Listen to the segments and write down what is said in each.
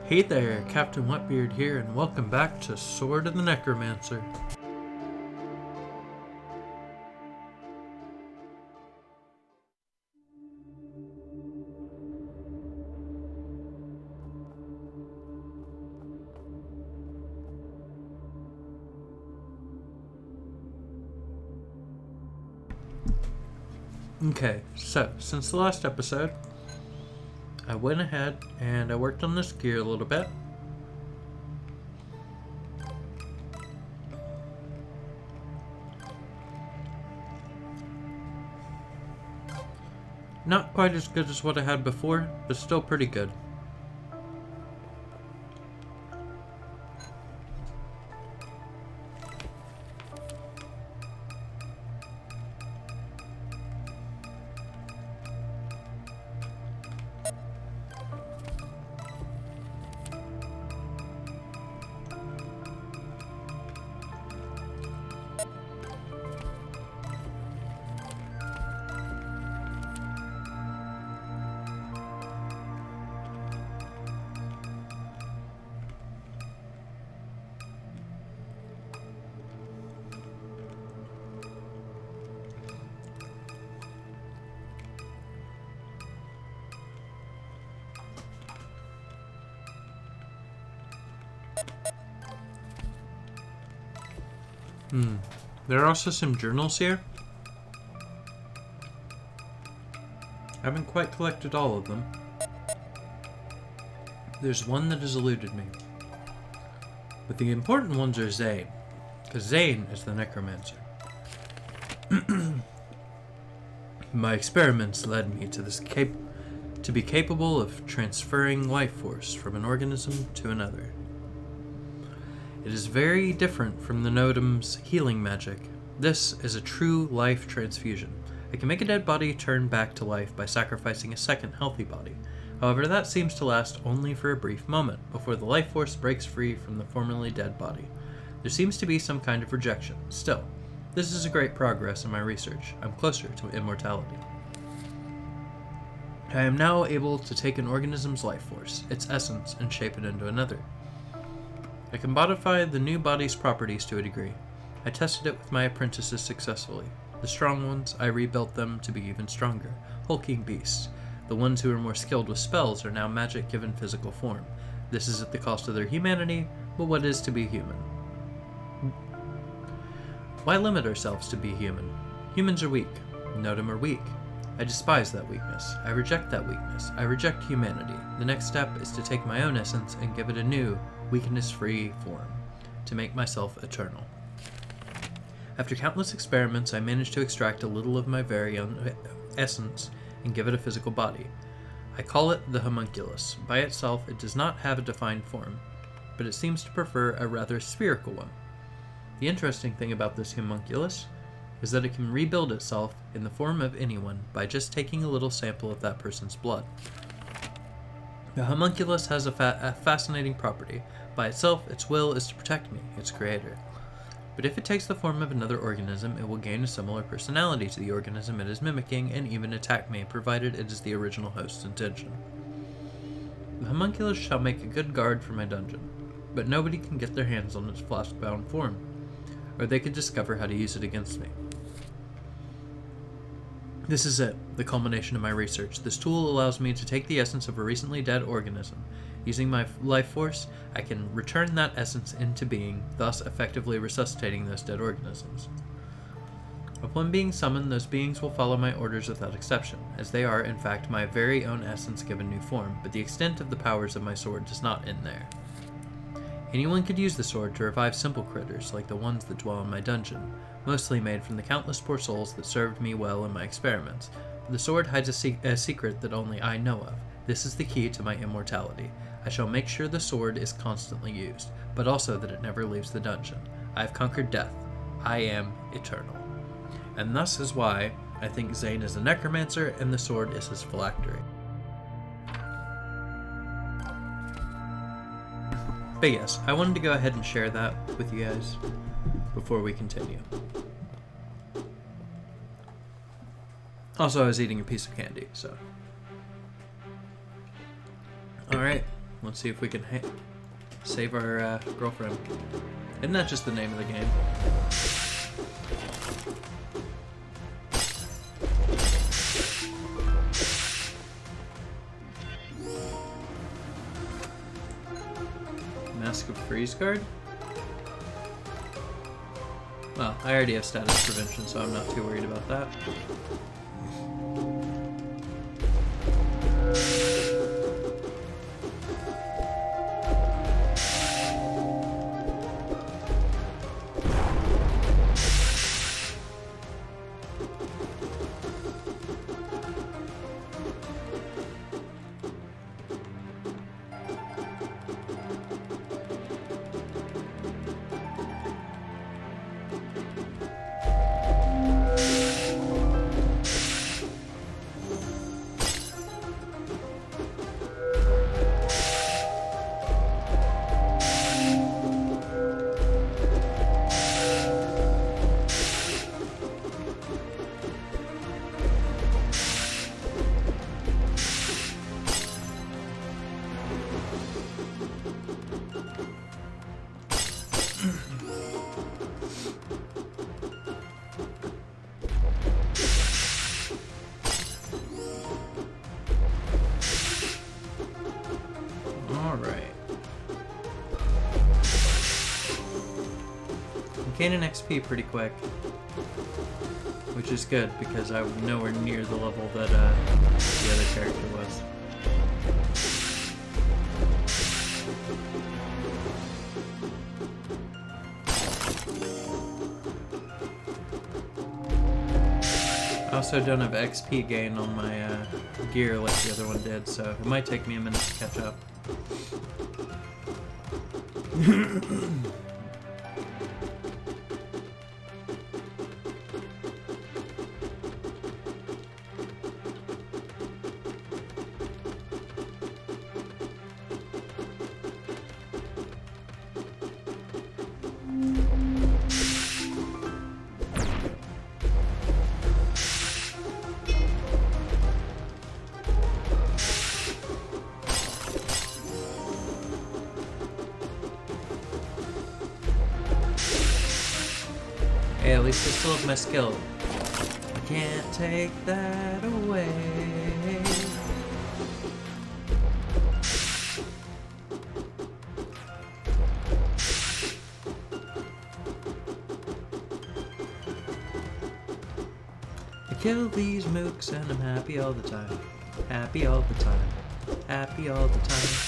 Hey there, Captain Wetbeard here, and welcome back to Sword of the Necromancer. Okay, so since the last episode, I went ahead and I worked on this gear a little bit. Not quite as good as what I had before, but still pretty good. There are also some journals here. I haven't quite collected all of them. There's one that has eluded me. But the important ones are Zain, because Zain is the Necromancer. My experiments led me to this to be capable of transferring life force from an organism to another. It is very different from the Notam's healing magic. This is a true life transfusion. I can make a dead body turn back to life by sacrificing a second healthy body. However, that seems to last only for a brief moment, before the life force breaks free from the formerly dead body. There seems to be some kind of rejection. Still, this is a great progress in my research. I'm closer to immortality. I am now able to take an organism's life force, its essence, and shape it into another. I can modify the new body's properties to a degree. I tested it with my apprentices successfully. The strong ones, I rebuilt them to be even stronger, hulking beasts. The ones who are more skilled with spells are now magic given physical form. This is at the cost of their humanity, but what is to be human? Why limit ourselves to be human? Humans are weak. Notam are weak. I despise that weakness. I reject that weakness. I reject humanity. The next step is to take my own essence and give it a new, weakness-free form, to make myself eternal. After countless experiments, I managed to extract a little of my very own essence and give it a physical body. I call it the Homunculus. By itself, it does not have a defined form, but it seems to prefer a rather spherical one. The interesting thing about this Homunculus is that it can rebuild itself in the form of anyone by just taking a little sample of that person's blood. The Homunculus has a fascinating property. By itself, its will is to protect me, its creator. But if it takes the form of another organism, it will gain a similar personality to the organism it is mimicking and even attack me, provided it is the original host's intention. The Homunculus shall make a good guard for my dungeon, but nobody can get their hands on its flask-bound form, or they could discover how to use it against me. This is it, the culmination of my research. This tool allows me to take the essence of a recently dead organism. Using my life force, I can return that essence into being, thus effectively resuscitating those dead organisms. Upon being summoned, those beings will follow my orders without exception, as they are, in fact, my very own essence given new form, but the extent of the powers of my sword does not end there. Anyone could use the sword to revive simple critters like the ones that dwell in my dungeon, mostly made from the countless poor souls that served me well in my experiments. But the sword hides a secret that only I know of. This is the key to my immortality. I shall make sure the sword is constantly used, but also that it never leaves the dungeon. I have conquered death. I am eternal. And thus is why I think Zain is a necromancer and the sword is his phylactery. But yes, I wanted to go ahead and share that with you guys before we continue. Also, I was eating a piece of candy, so. Alright, Let's see if we can save our girlfriend. Isn't that just the name of the game? Mask of Freeze Guard? Well, I already have status prevention, so I'm not too worried about that. Gaining XP pretty quick, which is good because I'm nowhere near the level that the other character was. I also don't have XP gain on my gear like the other one did, so it might take me a minute to catch up. Hey, at least I still have my skill. I can't take that away. I kill these mooks and I'm happy all the time. Happy all the time. Happy all the time.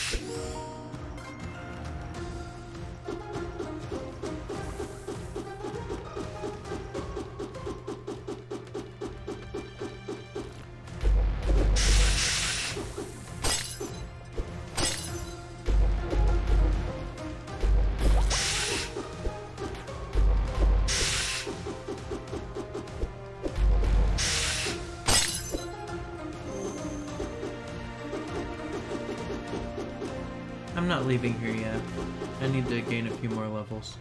I'm not leaving here yet. I need to gain a few more levels.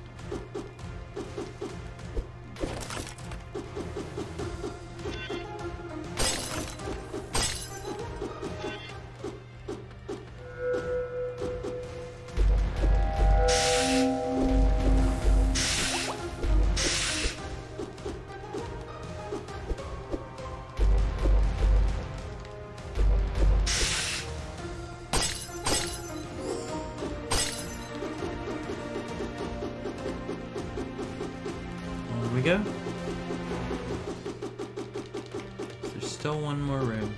We go. There's still one more room.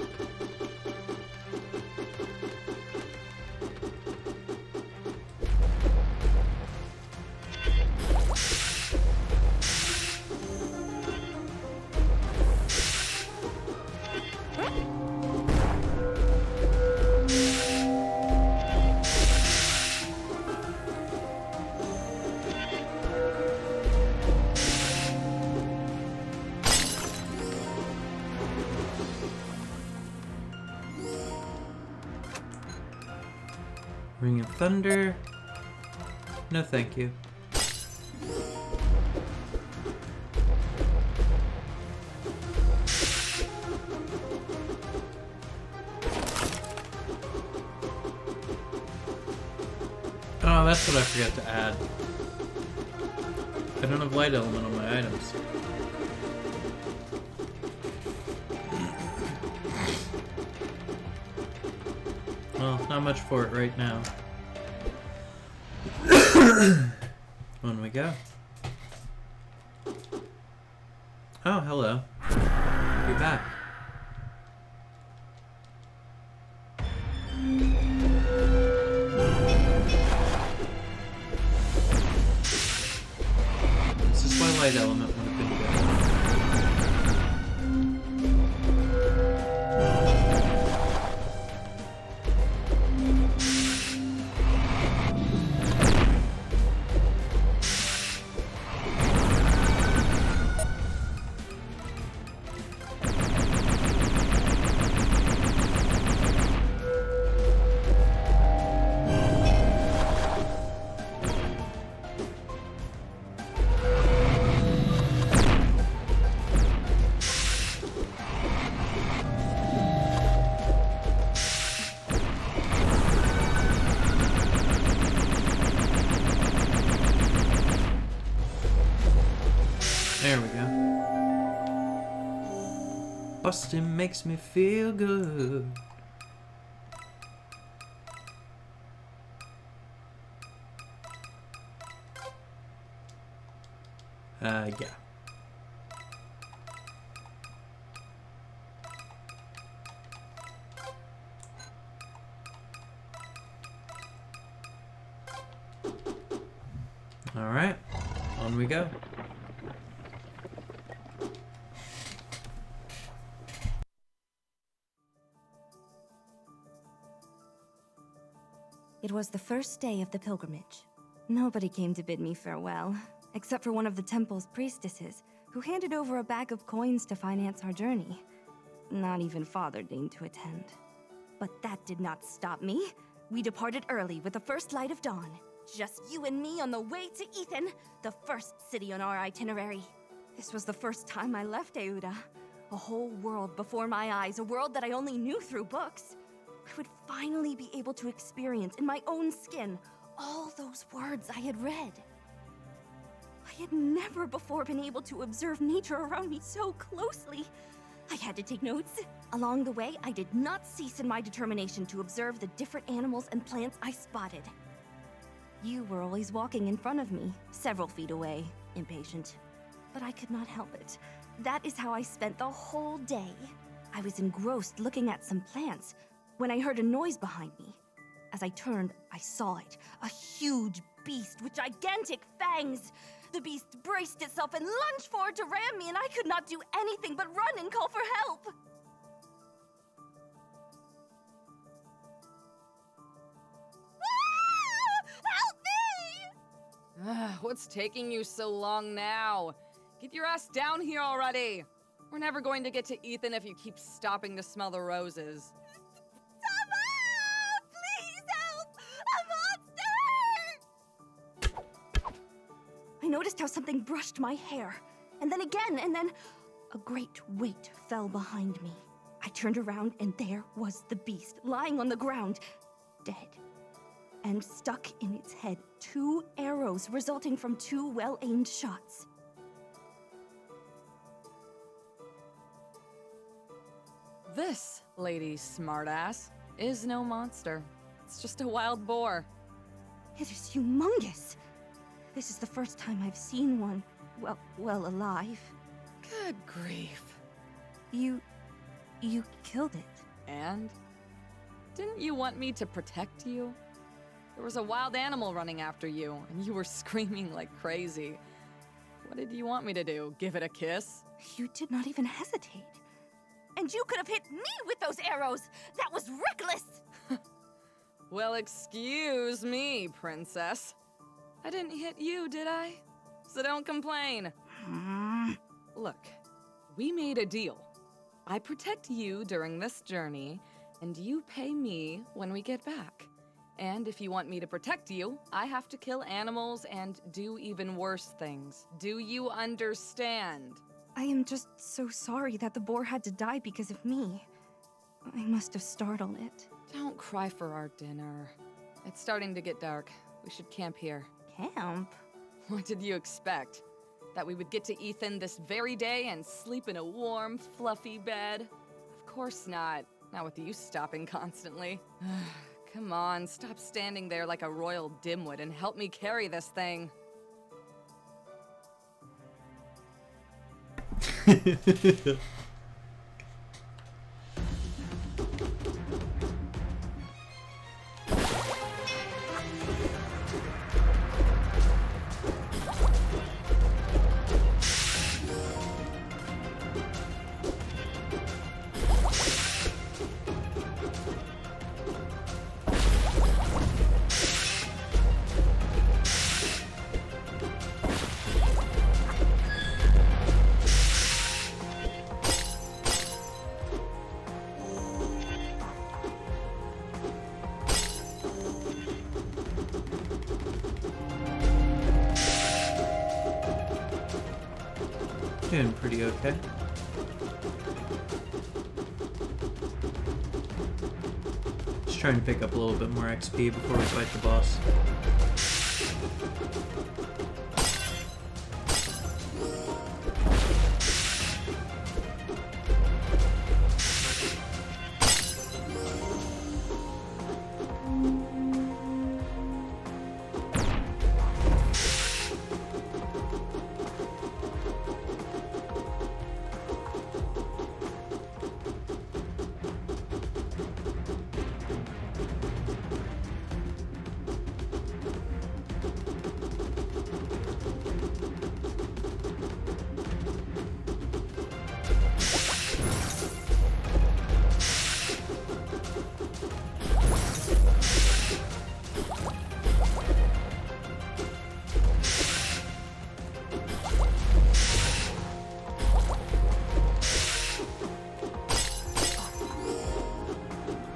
Ring of Thunder. No, thank you. Oh, that's what I forgot to add. I don't have light element on my items. Well, not much for it right now. On we go. Oh, hello. You're back. This is why light element would have been good. There we go. Bustin' makes me feel good. Yeah. All right, on we go. It was the first day of the pilgrimage. Nobody came to bid me farewell, except for one of the temple's priestesses, who handed over a bag of coins to finance our journey. Not even Father deigned to attend. But that did not stop me. We departed early with the first light of dawn. Just you and me on the way to Ethan, the first city on our itinerary. This was the first time I left Euda. A whole world before my eyes, a world that I only knew through books. I would finally be able to experience in my own skin all those words I had read. I had never before been able to observe nature around me so closely. I had to take notes. Along the way, I did not cease in my determination to observe the different animals and plants I spotted. You were always walking in front of me, several feet away, impatient. But I could not help it. That is how I spent the whole day. I was engrossed looking at some plants when I heard a noise behind me. As I turned, I saw it, a huge beast with gigantic fangs. The beast braced itself and lunged forward to ram me, and I could not do anything but run and call for help. Help me! What's taking you so long now? Get your ass down here already! We're never going to get to Ethan if you keep stopping to smell the roses. Tama! Please help! A monster! I noticed how something brushed my hair, and then again, and then a great weight fell behind me. I turned around, and there was the beast, lying on the ground, dead. And stuck in its head 2 arrows resulting from 2 well-aimed shots. This, lady smartass, is no monster. It's just a wild boar. It is humongous. This is the first time I've seen one, well alive. Good grief. You killed it. And? Didn't you want me to protect you? There was a wild animal running after you, and you were screaming like crazy. What did you want me to do? Give it a kiss? You did not even hesitate. And you could have hit me with those arrows! That was reckless! Well, excuse me, princess. I didn't hit you, did I? So don't complain. Look, we made a deal. I protect you during this journey, and you pay me when we get back. And if you want me to protect you, I have to kill animals and do even worse things. Do you understand? I am just so sorry that the boar had to die because of me. I must have startled it. Don't cry for our dinner. It's starting to get dark. We should camp here. Camp? What did you expect? That we would get to Ethan this very day and sleep in a warm, fluffy bed? Of course not. Not with you stopping constantly. Come on, stop standing there like a royal dimwit and help me carry this thing. Doing pretty okay. Just trying to pick up a little bit more XP before we fight the boss.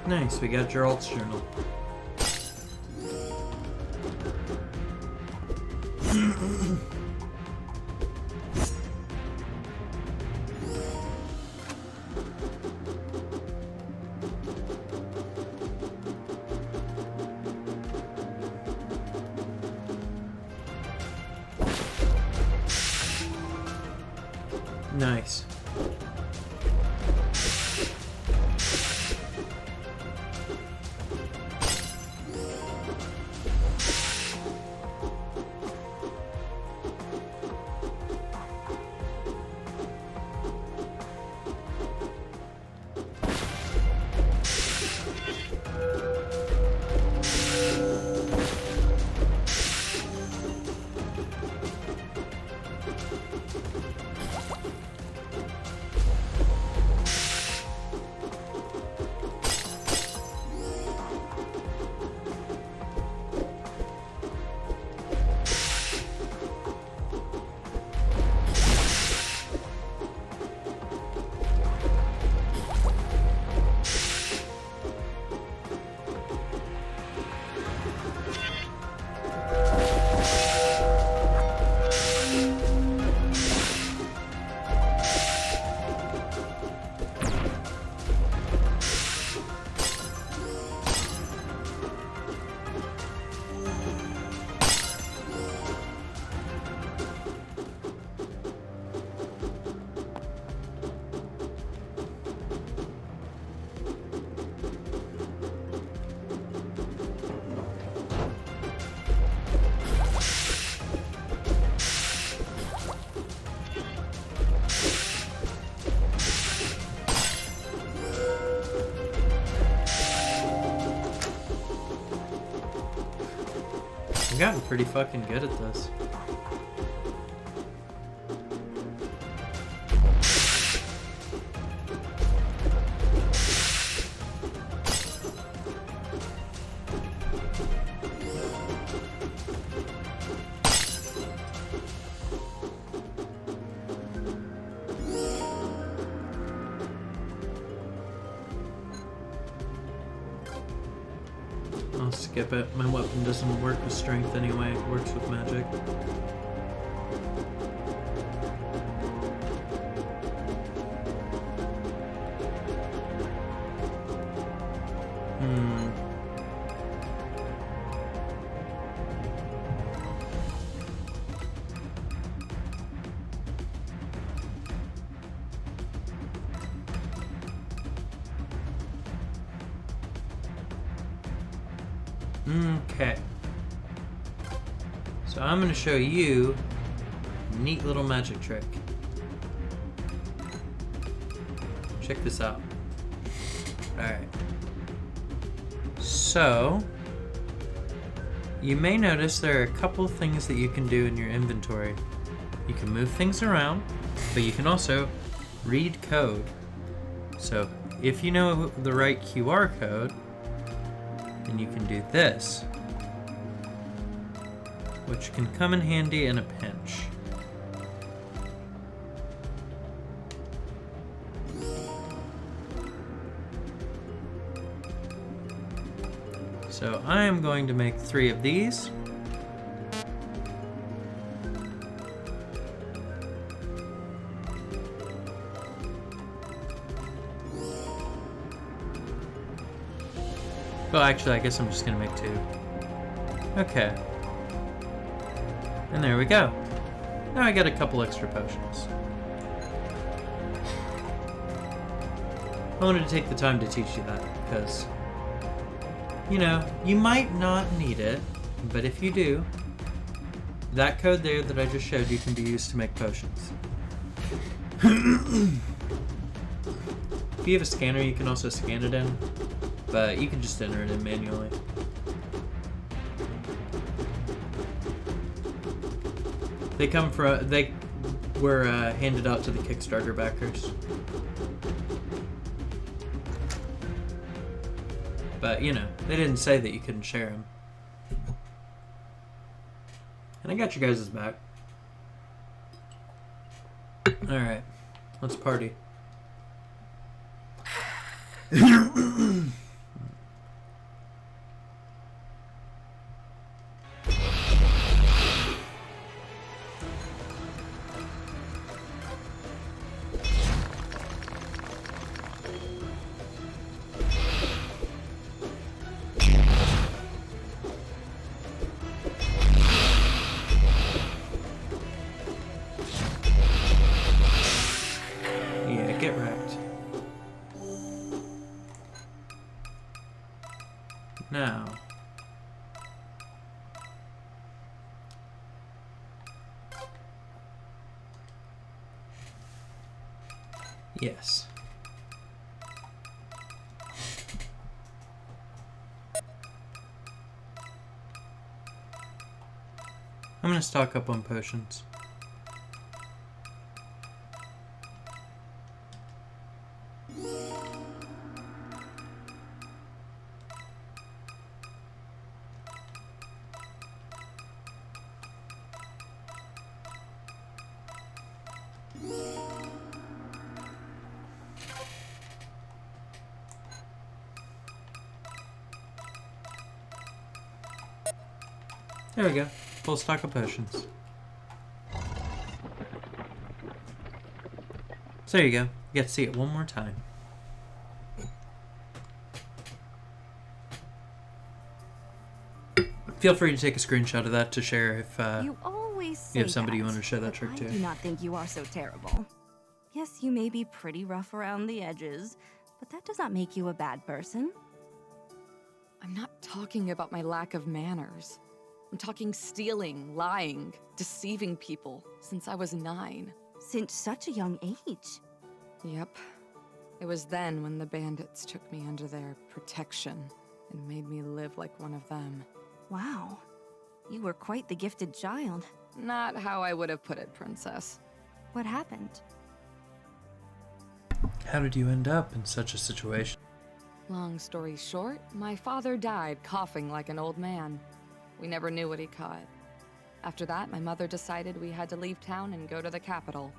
Nice, we got Gerald's journal. Nice. I've gotten pretty fucking good at this. I'll skip it. My weapon doesn't work with strength anyway, it works with magic. Okay. So I'm going to show you a neat little magic trick. Check this out. Alright. So, you may notice there are a couple things that you can do in your inventory. You can move things around, but you can also read code. So, if you know the right QR code, then you can do this, which can come in handy in a pinch. So I am going to make 3 of these. Well, actually, I guess I'm just gonna make 2. Okay. And there we go. Now I got a couple extra potions. I wanted to take the time to teach you that, because, you know, you might not need it, but if you do, that code there that I just showed you can be used to make potions. If you have a scanner, you can also scan it in, but you can just enter it in manually. They were handed out to the Kickstarter backers. But, you know, they didn't say that you couldn't share them. And I got your guys' back. Alright, let's party. Get wrecked. Now. Yes. I'm gonna stock up on potions. There we go. Full stock of potions. So there you go. You get to see it one more time. Feel free to take a screenshot of that to share if You always say you have somebody that, you want to show that but trick to. I do not think you are so terrible. Yes, you may be pretty rough around the edges, but that does not make you a bad person. I'm not talking about my lack of manners. I'm talking stealing, lying, deceiving people since I was 9. Since such a young age. Yep. It was then when the bandits took me under their protection and made me live like one of them. Wow. You were quite the gifted child. Not how I would have put it, Princess. What happened? How did you end up in such a situation? Long story short, my father died coughing like an old man. We never knew what he caught. After that, my mother decided we had to leave town and go to the capital,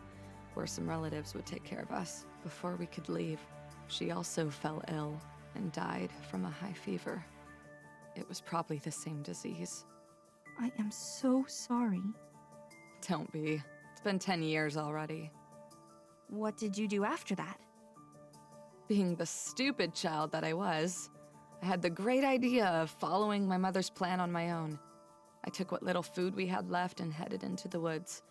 where some relatives would take care of us. Before we could leave, she also fell ill and died from a high fever. It was probably the same disease. I am so sorry. Don't be. It's been 10 years already. What did you do after that? Being the stupid child that I was, I had the great idea of following my mother's plan on my own. I took what little food we had left and headed into the woods,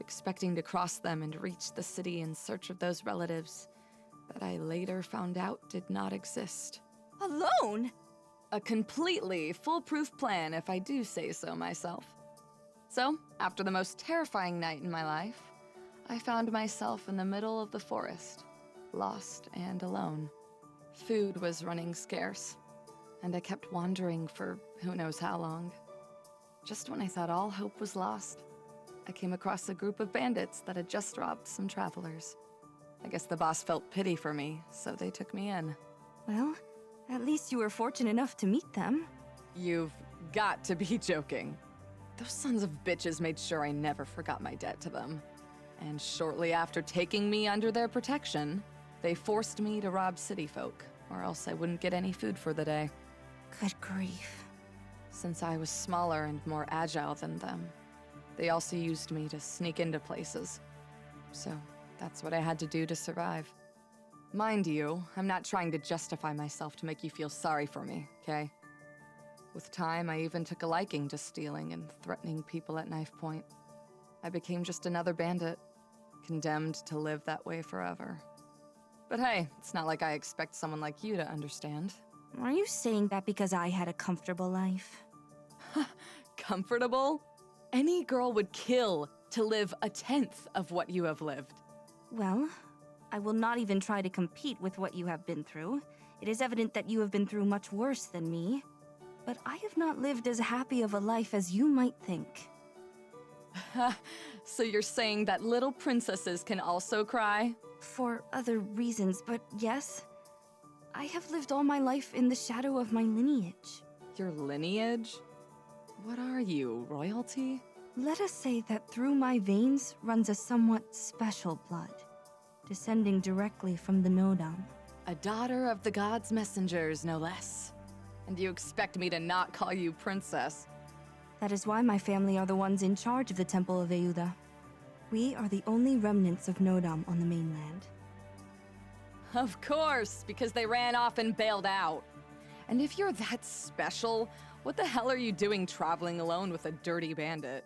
expecting to cross them and reach the city in search of those relatives that I later found out did not exist. Alone? A completely foolproof plan, if I do say so myself. So, after the most terrifying night in my life, I found myself in the middle of the forest, lost and alone. Food was running scarce, and I kept wandering for who knows how long. Just when I thought all hope was lost, I came across a group of bandits that had just robbed some travelers. I guess the boss felt pity for me, so they took me in. Well, at least you were fortunate enough to meet them. You've got to be joking. Those sons of bitches made sure I never forgot my debt to them. And shortly after taking me under their protection, they forced me to rob city folk, or else I wouldn't get any food for the day. Good grief. Since I was smaller and more agile than them, they also used me to sneak into places. So that's what I had to do to survive. Mind you, I'm not trying to justify myself to make you feel sorry for me, okay? With time, I even took a liking to stealing and threatening people at knife point. I became just another bandit, condemned to live that way forever. But hey, it's not like I expect someone like you to understand. Are you saying that because I had a comfortable life? Comfortable? Any girl would kill to live a tenth of what you have lived. Well, I will not even try to compete with what you have been through. It is evident that you have been through much worse than me. But I have not lived as happy of a life as you might think. So you're saying that little princesses can also cry? For other reasons, but yes. I have lived all my life in the shadow of my lineage. Your lineage? What are you, royalty? Let us say that through my veins runs a somewhat special blood, descending directly from the Nodam. A daughter of the gods' messengers, no less. And you expect me to not call you princess? That is why my family are the ones in charge of the Temple of Euda. We are the only remnants of Nodam on the mainland. Of course, because they ran off and bailed out. And if you're that special, what the hell are you doing traveling alone with a dirty bandit?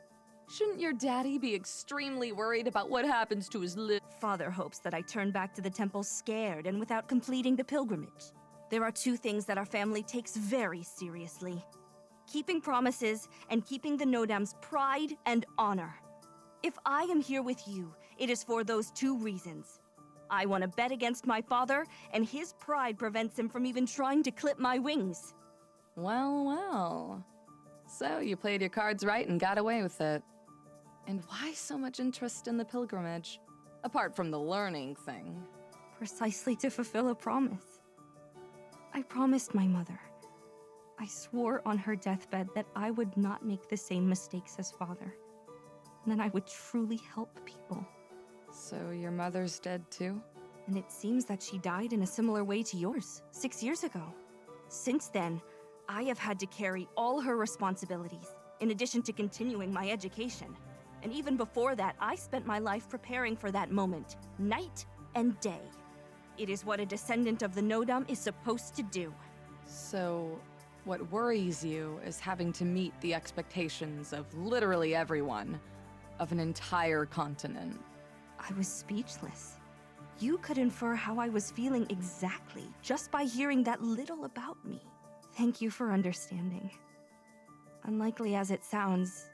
Shouldn't your daddy be extremely worried about what happens to his Father hopes that I turn back to the temple scared and without completing the pilgrimage. There are two things that our family takes very seriously. Keeping promises and keeping the Nodam's pride and honor. If I am here with you, it is for those two reasons. I want to bet against my father, and his pride prevents him from even trying to clip my wings. Well, well. So you played your cards right and got away with it. And why so much interest in the pilgrimage? Apart from the learning thing. Precisely to fulfill a promise. I promised my mother. I swore on her deathbed that I would not make the same mistakes as father. And that I would truly help people. So your mother's dead too? And it seems that she died in a similar way to yours, 6 years ago. Since then, I have had to carry all her responsibilities, in addition to continuing my education. And even before that, I spent my life preparing for that moment, night and day. It is what a descendant of the Nodam is supposed to do. So, what worries you is having to meet the expectations of literally everyone, of an entire continent. I was speechless. You could infer how I was feeling exactly just by hearing that little about me. Thank you for understanding. Unlikely as it sounds,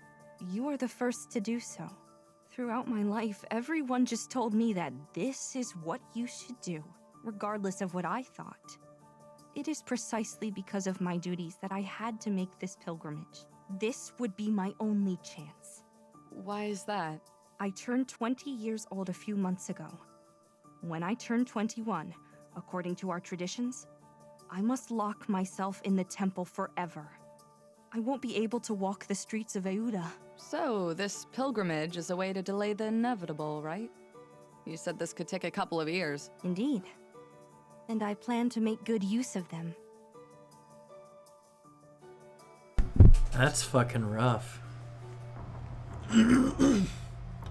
you are the first to do so. Throughout my life, everyone just told me that this is what you should do, regardless of what I thought. It is precisely because of my duties that I had to make this pilgrimage. This would be my only chance. Why is that? I turned 20 years old a few months ago. When I turn 21, according to our traditions, I must lock myself in the temple forever. I won't be able to walk the streets of Euda. So, this pilgrimage is a way to delay the inevitable, right? You said this could take a couple of years. Indeed. And I plan to make good use of them. That's fucking rough.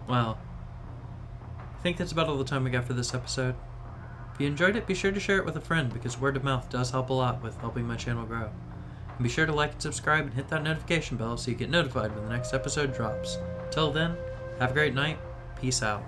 Well, I think that's about all the time we got for this episode. If you enjoyed it, be sure to share it with a friend, because word of mouth does help a lot with helping my channel grow. And be sure to like and subscribe and hit that notification bell so you get notified when the next episode drops. Till then, have a great night. Peace out.